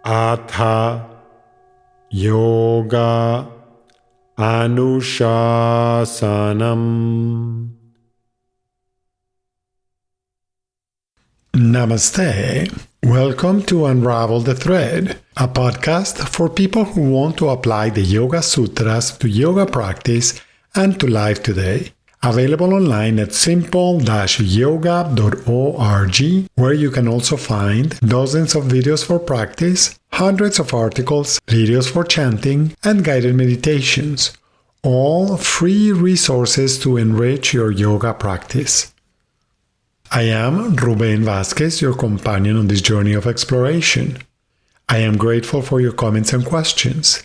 Atha Yoga Anushasanam. Namaste. Welcome to Unravel the Thread, a podcast for people who want to apply the Yoga Sutras to yoga practice and to life today. Available online at simple-yoga.org, where you can also find dozens of videos for practice, hundreds of articles, videos for chanting, and guided meditations, all free resources to enrich your yoga practice. I am Ruben Vasquez, your companion on this journey of exploration. I am grateful for your comments and questions.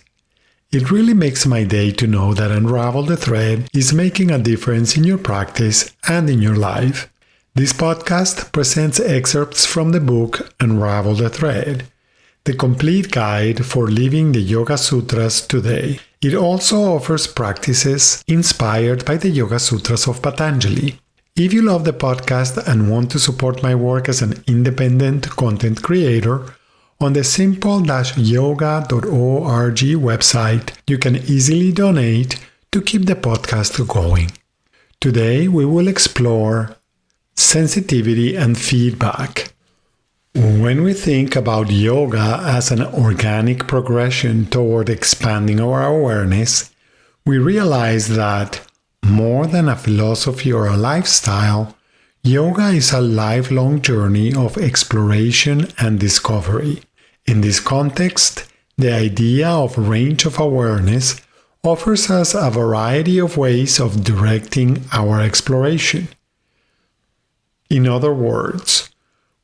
It really makes my day to know that Unravel the Thread is making a difference in your practice and in your life. This podcast presents excerpts from the book Unravel the Thread, the complete guide for living the Yoga Sutras today. It also offers practices inspired by the Yoga Sutras of Patanjali. If you love the podcast and want to support my work as an independent content creator, on the simple-yoga.org website, you can easily donate to keep the podcast going. Today, we will explore sensitivity and feedback. When we think about yoga as an organic progression toward expanding our awareness, we realize that more than a philosophy or a lifestyle, yoga is a lifelong journey of exploration and discovery. In this context, the idea of range of awareness offers us a variety of ways of directing our exploration. In other words,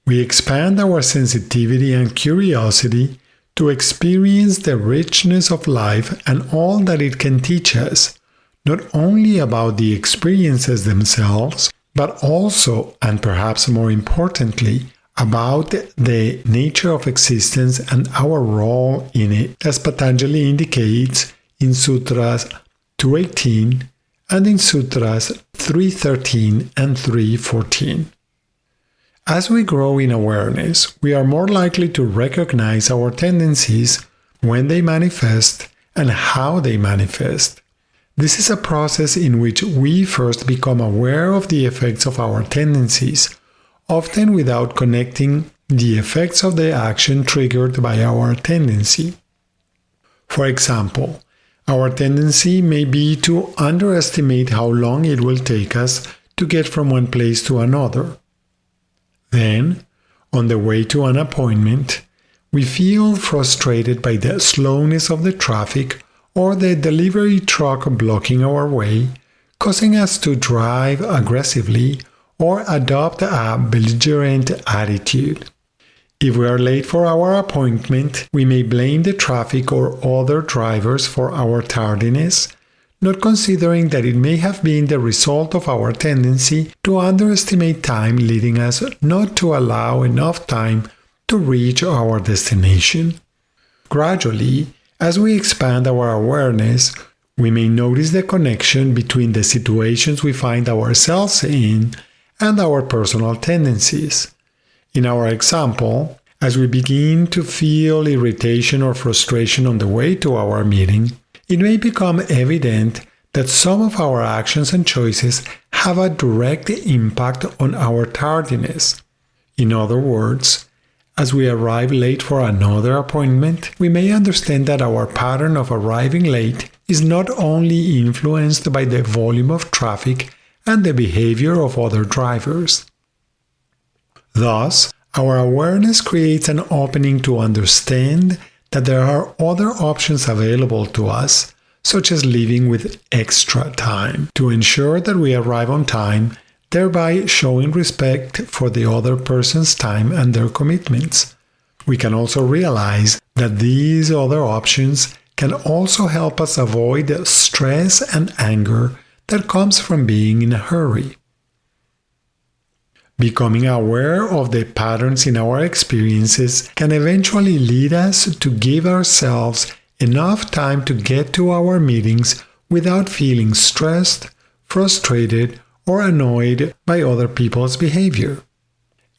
we expand our sensitivity and curiosity to experience the richness of life and all that it can teach us, not only about the experiences themselves, but also, and perhaps more importantly, about the nature of existence and our role in it, as Patanjali indicates in Sutras 218 and in Sutras 313 and 314. As we grow in awareness, we are more likely to recognize our tendencies when they manifest and how they manifest. This is a process in which we first become aware of the effects of our tendencies, often without connecting the effects of the action triggered by our tendency. For example, our tendency may be to underestimate how long it will take us to get from one place to another. Then, on the way to an appointment, we feel frustrated by the slowness of the traffic or the delivery truck blocking our way, causing us to drive aggressively or adopt a belligerent attitude. If we are late for our appointment, we may blame the traffic or other drivers for our tardiness, not considering that it may have been the result of our tendency to underestimate time, leading us not to allow enough time to reach our destination. Gradually, as we expand our awareness, we may notice the connection between the situations we find ourselves in and our personal tendencies. In our example, as we begin to feel irritation or frustration on the way to our meeting, it may become evident that some of our actions and choices have a direct impact on our tardiness. In other words, as we arrive late for another appointment, we may understand that our pattern of arriving late is not only influenced by the volume of traffic and the behavior of other drivers. Thus, our awareness creates an opening to understand that there are other options available to us, such as leaving with extra time, to ensure that we arrive on time, thereby showing respect for the other person's time and their commitments. We can also realize that these other options can also help us avoid the stress and anger that comes from being in a hurry. Becoming aware of the patterns in our experiences can eventually lead us to give ourselves enough time to get to our meetings without feeling stressed, frustrated, or annoyed by other people's behavior.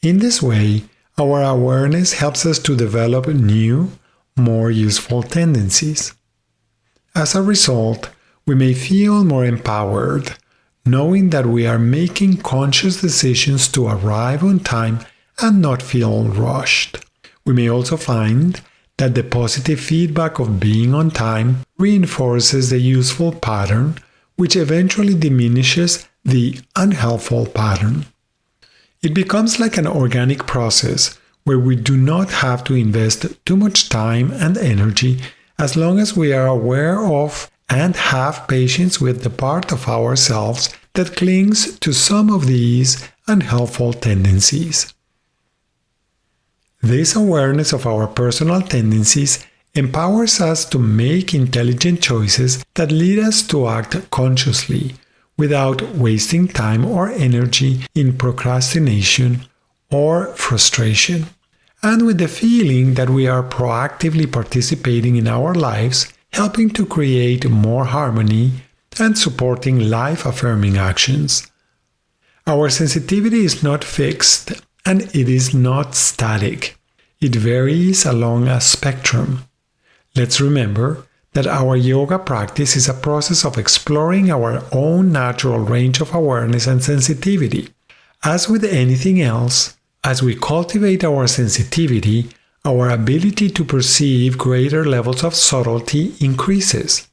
In this way, our awareness helps us to develop new, more useful tendencies. As a result, we may feel more empowered, knowing that we are making conscious decisions to arrive on time and not feel rushed. We may also find that the positive feedback of being on time reinforces the useful pattern, which eventually diminishes the unhelpful pattern. It becomes like an organic process where we do not have to invest too much time and energy as long as we are aware of and have patience with the part of ourselves that clings to some of these unhelpful tendencies. This awareness of our personal tendencies empowers us to make intelligent choices that lead us to act consciously, without wasting time or energy in procrastination or frustration, and with the feeling that we are proactively participating in our lives, helping to create more harmony and supporting life-affirming actions. Our sensitivity is not fixed and it is not static. It varies along a spectrum. Let's remember that our yoga practice is a process of exploring our own natural range of awareness and sensitivity. As with anything else, as we cultivate our sensitivity, our ability to perceive greater levels of subtlety increases.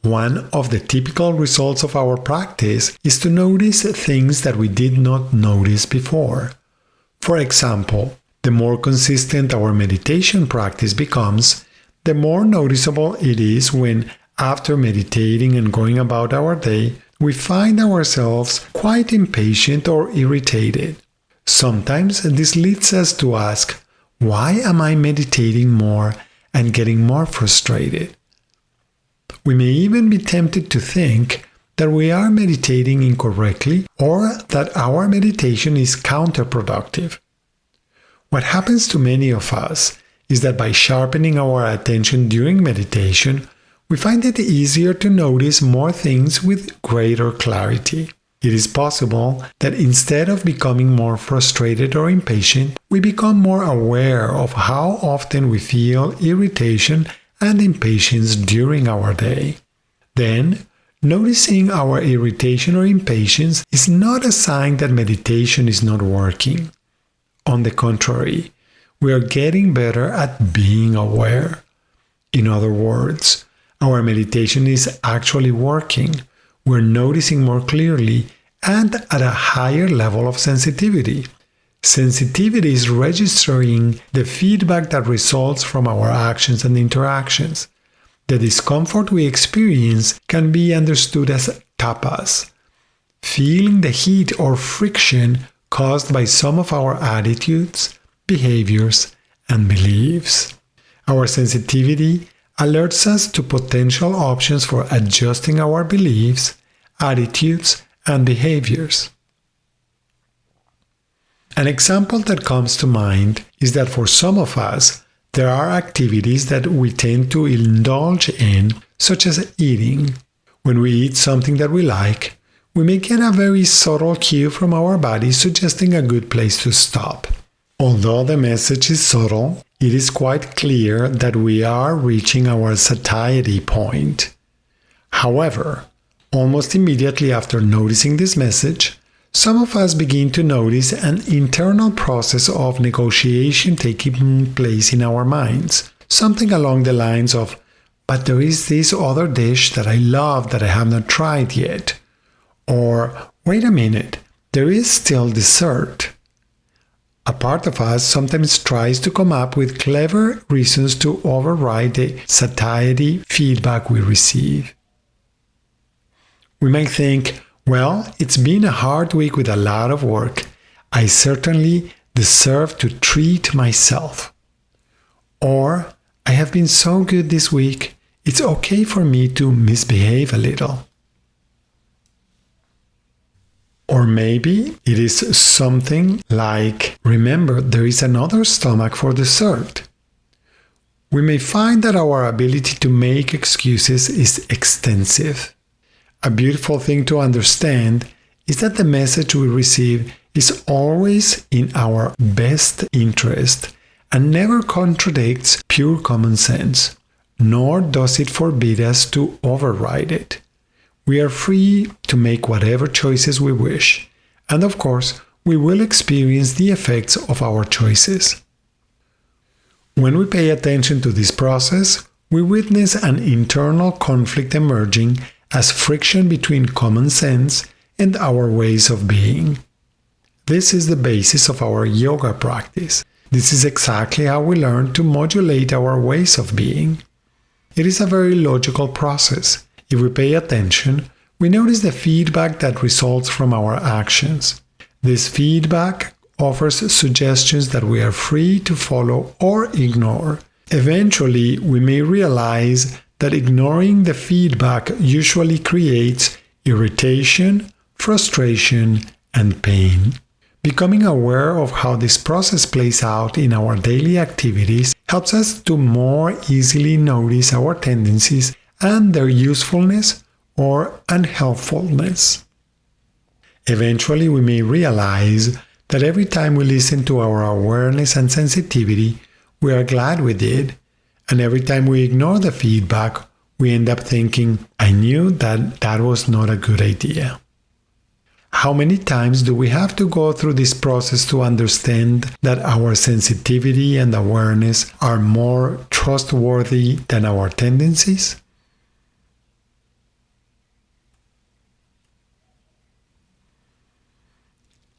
One of the typical results of our practice is to notice things that we did not notice before. For example, the more consistent our meditation practice becomes, the more noticeable it is when, after meditating and going about our day, we find ourselves quite impatient or irritated. Sometimes this leads us to ask, why am I meditating more and getting more frustrated? We may even be tempted to think that we are meditating incorrectly or that our meditation is counterproductive. What happens to many of us is that by sharpening our attention during meditation, we find it easier to notice more things with greater clarity. It is possible that instead of becoming more frustrated or impatient, we become more aware of how often we feel irritation and impatience during our day. Then, noticing our irritation or impatience is not a sign that meditation is not working. On the contrary, we are getting better at being aware. In other words, our meditation is actually working. We're noticing more clearly and at a higher level of sensitivity. Sensitivity is registering the feedback that results from our actions and interactions. The discomfort we experience can be understood as tapas, feeling the heat or friction caused by some of our attitudes, behaviors, and beliefs. Our sensitivity alerts us to potential options for adjusting our beliefs, attitudes, and behaviors. An example that comes to mind is that for some of us, there are activities that we tend to indulge in, such as eating. When we eat something that we like, we may get a very subtle cue from our body suggesting a good place to stop. Although the message is subtle, it is quite clear that we are reaching our satiety point. However, almost immediately after noticing this message, some of us begin to notice an internal process of negotiation taking place in our minds. Something along the lines of, but there is this other dish that I love that I have not tried yet. Or, wait a minute, there is still dessert. A part of us sometimes tries to come up with clever reasons to override the satiety feedback we receive. We might think, well, it's been a hard week with a lot of work. I certainly deserve to treat myself. Or, I have been so good this week, it's okay for me to misbehave a little. Or maybe it is something like, remember, there is another stomach for dessert. We may find that our ability to make excuses is extensive. A beautiful thing to understand is that the message we receive is always in our best interest and never contradicts pure common sense, nor does it forbid us to override it. We are free to make whatever choices we wish, and of course, we will experience the effects of our choices. When we pay attention to this process, we witness an internal conflict emerging as friction between common sense and our ways of being. This is the basis of our yoga practice. This is exactly how we learn to modulate our ways of being. It is a very logical process. If we pay attention, we notice the feedback that results from our actions. This feedback offers suggestions that we are free to follow or ignore. Eventually, we may realize that ignoring the feedback usually creates irritation, frustration, and pain. Becoming aware of how this process plays out in our daily activities helps us to more easily notice our tendencies and their usefulness or unhelpfulness. Eventually, we may realize that every time we listen to our awareness and sensitivity, we are glad we did, and every time we ignore the feedback, we end up thinking, I knew that was not a good idea. How many times do we have to go through this process to understand that our sensitivity and awareness are more trustworthy than our tendencies?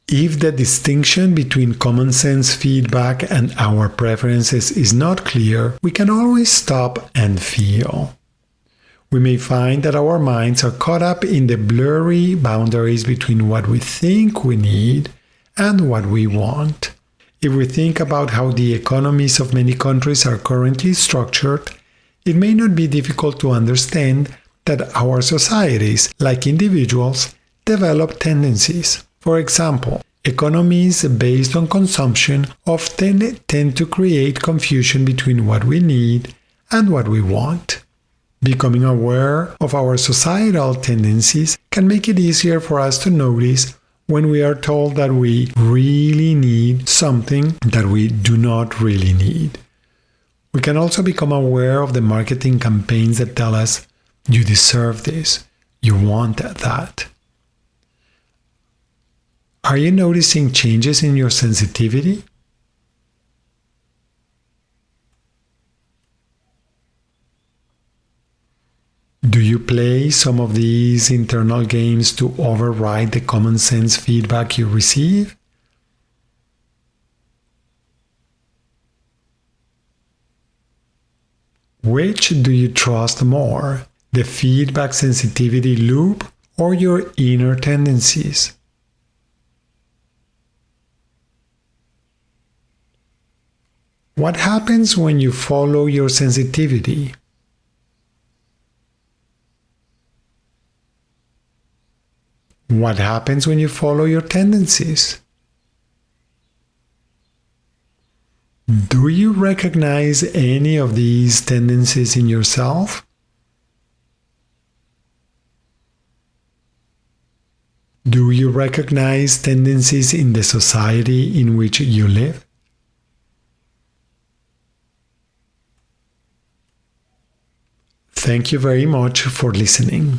If the distinction between common sense feedback and our preferences is not clear, we can always stop and feel. We may find that our minds are caught up in the blurry boundaries between what we think we need and what we want. If we think about how the economies of many countries are currently structured, it may not be difficult to understand that our societies, like individuals, develop tendencies. For example, economies based on consumption often tend to create confusion between what we need and what we want. Becoming aware of our societal tendencies can make it easier for us to notice when we are told that we really need something that we do not really need. We can also become aware of the marketing campaigns that tell us, you deserve this, you want that. Are you noticing changes in your sensitivity? Do you play some of these internal games to override the common sense feedback you receive? Which do you trust more, the feedback sensitivity loop or your inner tendencies? What happens when you follow your sensitivity? What happens when you follow your tendencies? Do you recognize any of these tendencies in yourself? Do you recognize tendencies in the society in which you live? Thank you very much for listening.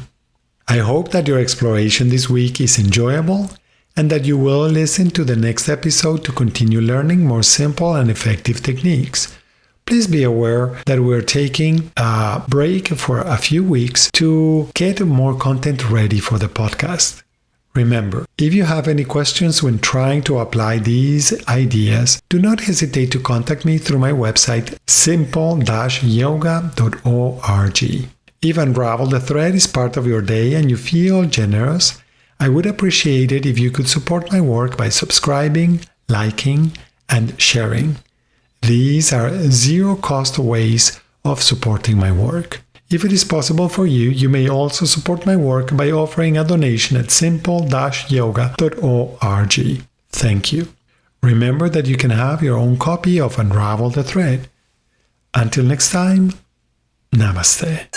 I hope that your exploration this week is enjoyable and that you will listen to the next episode to continue learning more simple and effective techniques. Please be aware that we're taking a break for a few weeks to get more content ready for the podcast. Remember, if you have any questions when trying to apply these ideas, do not hesitate to contact me through my website, simple-yoga.org. If Unravel the Thread is part of your day and you feel generous, I would appreciate it if you could support my work by subscribing, liking, and sharing. These are zero-cost ways of supporting my work. If it is possible for you, you may also support my work by offering a donation at simple-yoga.org. Thank you. Remember that you can have your own copy of Unravel the Thread. Until next time, Namaste.